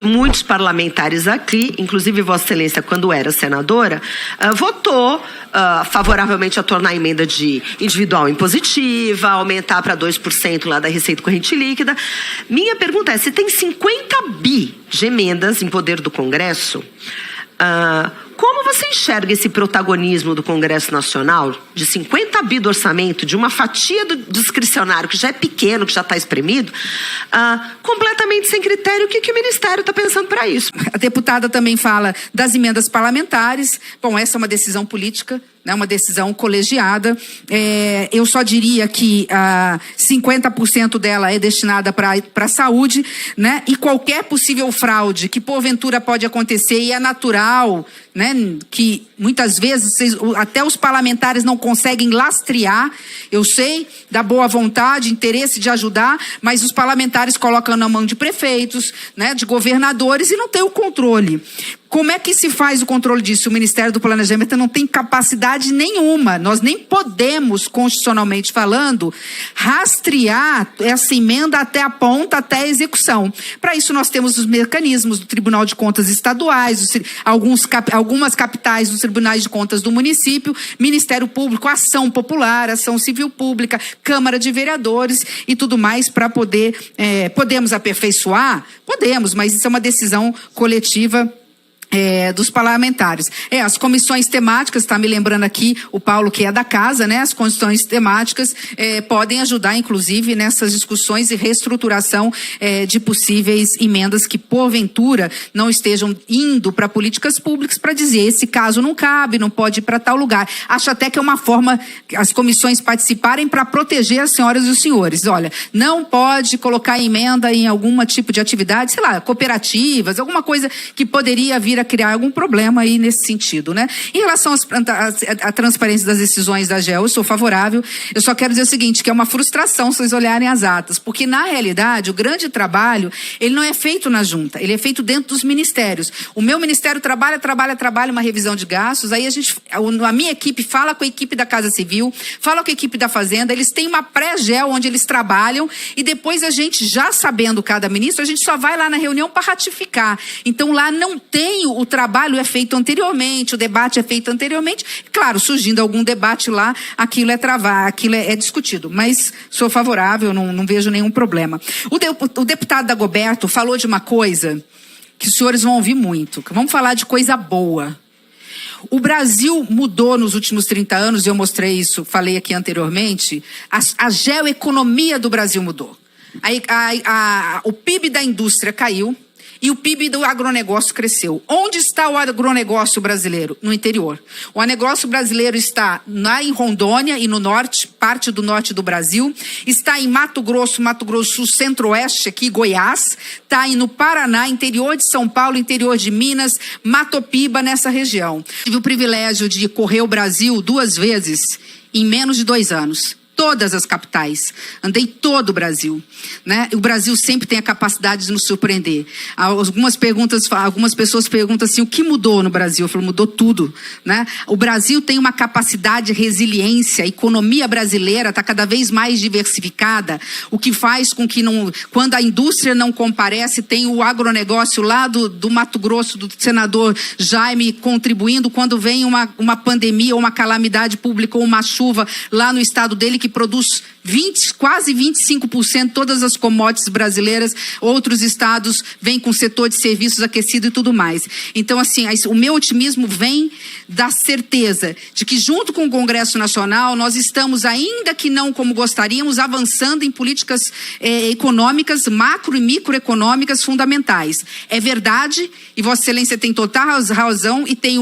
Muitos parlamentares aqui, inclusive Vossa Excelência, quando era senadora, votou favoravelmente a tornar a emenda de individual impositiva, aumentar para 2% lá da receita corrente líquida. Minha pergunta é, se tem 50 bi de emendas em poder do Congresso, como você enxerga esse protagonismo do Congresso Nacional, de 50 bi do orçamento, de uma fatia do discricionário que já é pequeno, que já está espremido, completamente sem critério? O que o Ministério está pensando para isso? A deputada também fala das emendas parlamentares. Bom, essa é uma decisão política, né, uma decisão colegiada. Eu só diria que 50% dela é destinada para a saúde, né, e qualquer possível fraude que porventura pode acontecer, e é natural, né, que muitas vezes até os parlamentares não conseguem lastrear. Eu sei da boa vontade, interesse de ajudar, mas os parlamentares colocam na mão de prefeitos, né, de governadores, e não tem o controle. Como é que se faz o controle disso? O Ministério do Planejamento não tem capacidade nenhuma. Nós nem podemos, constitucionalmente falando, rastrear essa emenda até a ponta, até a execução. Para isso nós temos os mecanismos do Tribunal de Contas Estaduais, algumas capitais dos Tribunais de Contas do município, Ministério Público, Ação Popular, Ação Civil Pública, Câmara de Vereadores e tudo mais para poder... podemos aperfeiçoar? Podemos, mas isso é uma decisão coletiva dos parlamentares. As comissões temáticas, está me lembrando aqui o Paulo, que é da casa, né? As comissões temáticas podem ajudar, inclusive, nessas discussões e reestruturação de possíveis emendas que, porventura, não estejam indo para políticas públicas, para dizer, esse caso não cabe, não pode ir para tal lugar. Acho até que é uma forma as comissões participarem para proteger as senhoras e os senhores. Olha, não pode colocar emenda em algum tipo de atividade, sei lá, cooperativas, alguma coisa que poderia vir a criar algum problema aí nesse sentido, né? Em relação à transparência das decisões da AGEL, eu sou favorável. Eu só quero dizer o seguinte, que é uma frustração se vocês olharem as atas, porque na realidade o grande trabalho, ele não é feito na junta, ele é feito dentro dos ministérios. O meu ministério trabalha uma revisão de gastos, aí a minha equipe fala com a equipe da Casa Civil, fala com a equipe da Fazenda, eles têm uma pré-GEL onde eles trabalham, e depois a gente, já sabendo cada ministro, a gente só vai lá na reunião para ratificar. Então lá não tem o trabalho é feito anteriormente, o debate é feito anteriormente. Claro, surgindo algum debate lá, aquilo é travar, aquilo é discutido. Mas sou favorável, não vejo nenhum problema. O deputado Dagoberto falou de uma coisa que os senhores vão ouvir muito. Vamos falar de coisa boa. O Brasil mudou nos últimos 30 anos, eu mostrei isso, falei aqui anteriormente, a geoeconomia do Brasil mudou. O PIB da indústria caiu, e o PIB do agronegócio cresceu. Onde está o agronegócio brasileiro? No interior. O agronegócio brasileiro está em Rondônia e no norte, parte do norte do Brasil. Está em Mato Grosso Sul, centro-oeste, aqui, Goiás. Está no Paraná, interior de São Paulo, interior de Minas, Matopiba, nessa região. Tive o privilégio de correr o Brasil 2 vezes em menos de 2 anos. Todas as capitais. Andei todo o Brasil, né? O Brasil sempre tem a capacidade de nos surpreender. Algumas pessoas perguntam assim, o que mudou no Brasil? Eu falo, mudou tudo, né? O Brasil tem uma capacidade de resiliência, a economia brasileira está cada vez mais diversificada, o que faz com que quando a indústria não comparece, tem o agronegócio lá do Mato Grosso, do senador Jaime contribuindo, quando vem uma pandemia, ou uma calamidade pública, ou uma chuva lá no estado dele, que produz quase 25% todas as commodities brasileiras, outros estados vêm com o setor de serviços aquecido e tudo mais. Então, assim, o meu otimismo vem da certeza de que, junto com o Congresso Nacional, nós estamos, ainda que não como gostaríamos, avançando em políticas econômicas, macro e microeconômicas fundamentais. É verdade, e Vossa Excelência tem total razão, e tem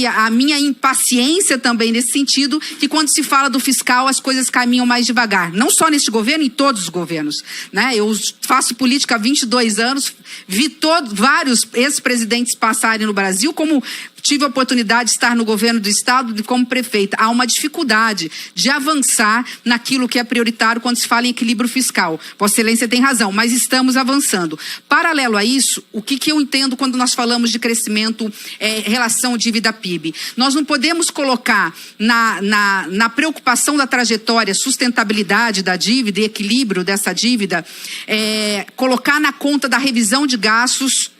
a minha impaciência também nesse sentido, que quando se fala do fiscal, as coisas caminham mais devagar. Não só neste governo, em todos os governos, né? Eu faço política há 22 anos, vi vários ex-presidentes passarem no Brasil, como tive a oportunidade de estar no governo do estado como prefeita. Há uma dificuldade de avançar naquilo que é prioritário quando se fala em equilíbrio fiscal. Vossa Excelência tem razão, mas estamos avançando. Paralelo a isso, o que eu entendo quando nós falamos de crescimento, relação dívida-PIB? Nós não podemos colocar na preocupação da trajetória, sustentabilidade da dívida e equilíbrio dessa dívida, colocar na conta da revisão de gastos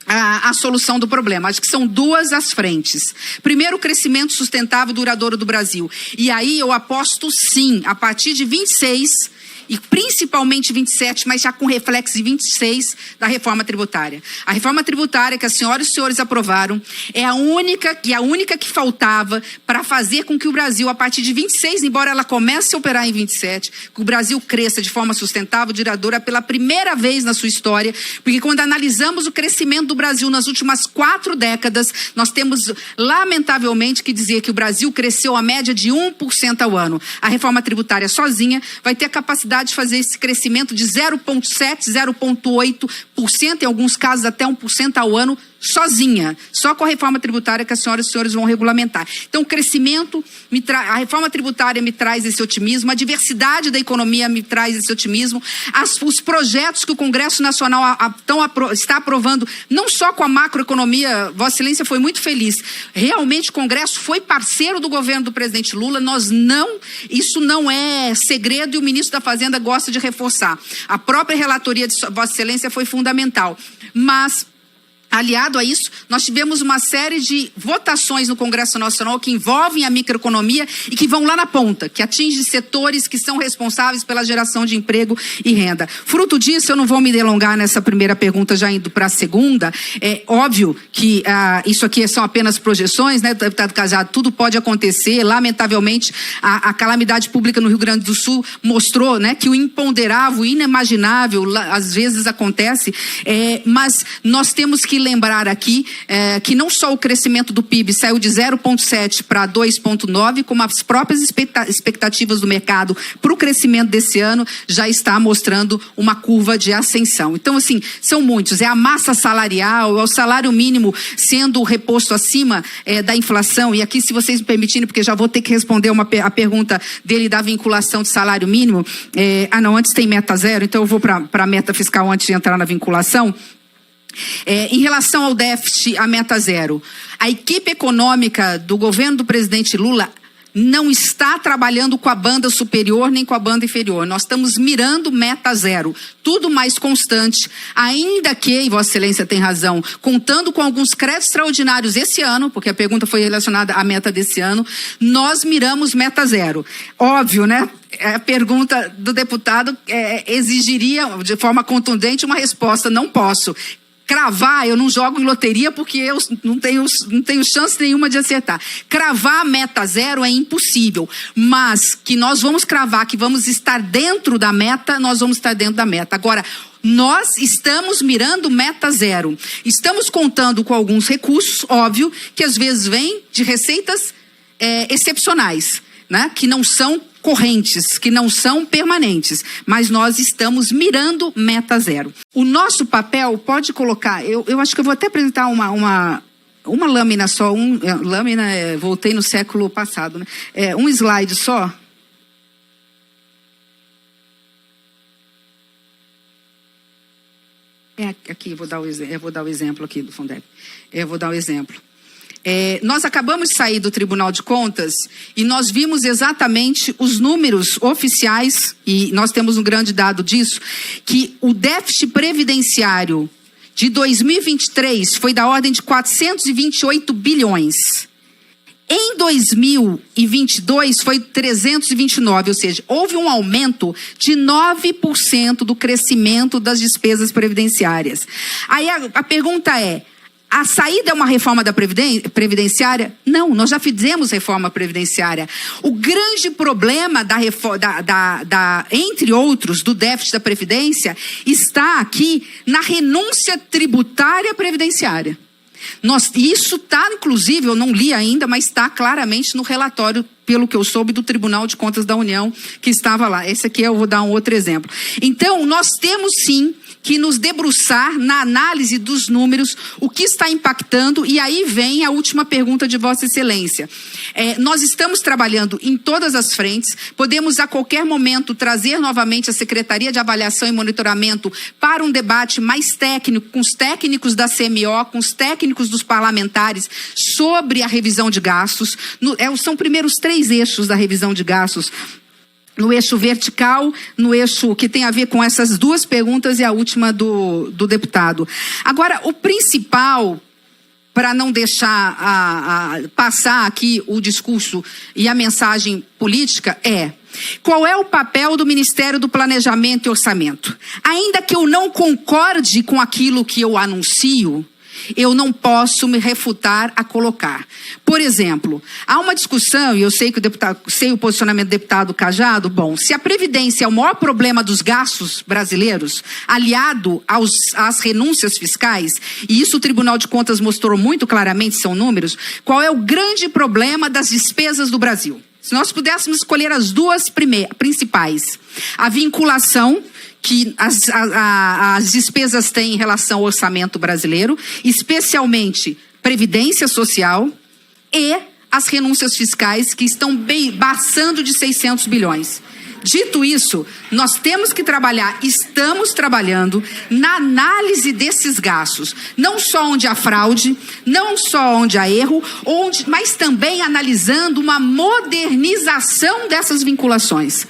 a solução do problema. Acho que são duas as frentes. Primeiro, o crescimento sustentável e duradouro do Brasil. E aí eu aposto sim, a partir de 26 e principalmente 27, mas já com reflexo em 26 da reforma tributária. A reforma tributária que as senhoras e os senhores aprovaram é a única que faltava para fazer com que o Brasil, a partir de 26, embora ela comece a operar em 27, que o Brasil cresça de forma sustentável, duradoura, pela primeira vez na sua história, porque quando analisamos o crescimento do Brasil nas últimas 4 décadas, nós temos, lamentavelmente, que dizer que o Brasil cresceu a média de 1% ao ano. A reforma tributária sozinha vai ter a capacidade de fazer esse crescimento de 0,7%, 0,8%, em alguns casos até 1% ao ano, sozinha, só com a reforma tributária que as senhoras e os senhores vão regulamentar. Então, o crescimento, a reforma tributária me traz esse otimismo, a diversidade da economia me traz esse otimismo, os projetos que o Congresso Nacional está aprovando, não só com a macroeconomia, Vossa Excelência foi muito feliz, realmente o Congresso foi parceiro do governo do presidente Lula, isso não é segredo e o ministro da Fazenda gosta de reforçar. A própria relatoria de Vossa Excelência foi fundamental, mas aliado a isso, nós tivemos uma série de votações no Congresso Nacional que envolvem a microeconomia e que vão lá na ponta, que atingem setores que são responsáveis pela geração de emprego e renda. Fruto disso, eu não vou me delongar nessa primeira pergunta, já indo para a segunda. É óbvio que isso aqui são apenas projeções, né, deputado Cajado? Tudo pode acontecer. Lamentavelmente, a calamidade pública no Rio Grande do Sul mostrou, né, que o imponderável, o inimaginável, às vezes acontece, mas nós temos que lembrar aqui que não só o crescimento do PIB saiu de 0,7 para 2,9, como as próprias expectativas do mercado para o crescimento desse ano já está mostrando uma curva de ascensão. Então, assim, são muitos. É a massa salarial, é o salário mínimo sendo reposto acima da inflação. E aqui, se vocês me permitirem, porque já vou ter que responder a pergunta dele da vinculação de salário mínimo. Antes tem meta zero, então eu vou para a meta fiscal antes de entrar na vinculação. Em relação ao déficit, a meta zero, a equipe econômica do governo do presidente Lula não está trabalhando com a banda superior nem com a banda inferior. Nós estamos mirando meta zero, tudo mais constante, ainda que, e Vossa Excelência tem razão, contando com alguns créditos extraordinários esse ano, porque a pergunta foi relacionada à meta desse ano, nós miramos meta zero. Óbvio, né? A pergunta do deputado exigiria de forma contundente uma resposta, não posso. Cravar, eu não jogo em loteria porque eu não tenho chance nenhuma de acertar. Cravar a meta zero é impossível, mas que nós vamos cravar, que vamos estar dentro da meta, nós vamos estar dentro da meta. Agora, nós estamos mirando meta zero. Estamos contando com alguns recursos, óbvio, que às vezes vêm de receitas excepcionais, né? Que não são correntes, que não são permanentes, mas nós estamos mirando meta zero. O nosso papel, pode colocar, eu acho que eu vou até apresentar uma lâmina só, voltei no século passado, né? Um slide só. Aqui, eu vou dar o exemplo aqui do Fundeb. Eu vou dar o exemplo. Nós acabamos de sair do Tribunal de Contas e nós vimos exatamente os números oficiais, e nós temos um grande dado disso, que o déficit previdenciário de 2023 foi da ordem de 428 bilhões. Em 2022 foi 329, ou seja, houve um aumento de 9% do crescimento das despesas previdenciárias. Aí a pergunta é, a saída é uma reforma da previdenciária? Não, nós já fizemos reforma previdenciária. O grande problema entre outros, do déficit da Previdência, está aqui na renúncia tributária previdenciária. Isso está, inclusive, eu não li ainda, mas está claramente no relatório pelo que eu soube, do Tribunal de Contas da União, que estava lá. Esse aqui eu vou dar um outro exemplo. Então, nós temos sim que nos debruçar na análise dos números, o que está impactando, e aí vem a última pergunta de Vossa Excelência. Nós estamos trabalhando em todas as frentes, podemos a qualquer momento trazer novamente a Secretaria de Avaliação e Monitoramento para um debate mais técnico, com os técnicos da CMO, com os técnicos dos parlamentares, sobre a revisão de gastos. São primeiros 3 eixos da revisão de gastos, no eixo vertical, no eixo que tem a ver com essas 2 perguntas e a última do deputado. Agora, o principal, para não deixar passar aqui o discurso e a mensagem política, qual é o papel do Ministério do Planejamento e Orçamento? Ainda que eu não concorde com aquilo que eu anuncio, eu não posso me refutar a colocar. Por exemplo, há uma discussão, e eu sei que o posicionamento do deputado Cajado, se a Previdência é o maior problema dos gastos brasileiros, aliado às renúncias fiscais, e isso o Tribunal de Contas mostrou muito claramente, são números, qual é o grande problema das despesas do Brasil? Se nós pudéssemos escolher as 2 principais, a vinculação que as despesas têm em relação ao orçamento brasileiro, especialmente Previdência Social e as renúncias fiscais, que estão passando de 600 bilhões. Dito isso, nós temos que trabalhar, estamos trabalhando na análise desses gastos, não só onde há fraude, não só onde há erro, mas também analisando uma modernização dessas vinculações.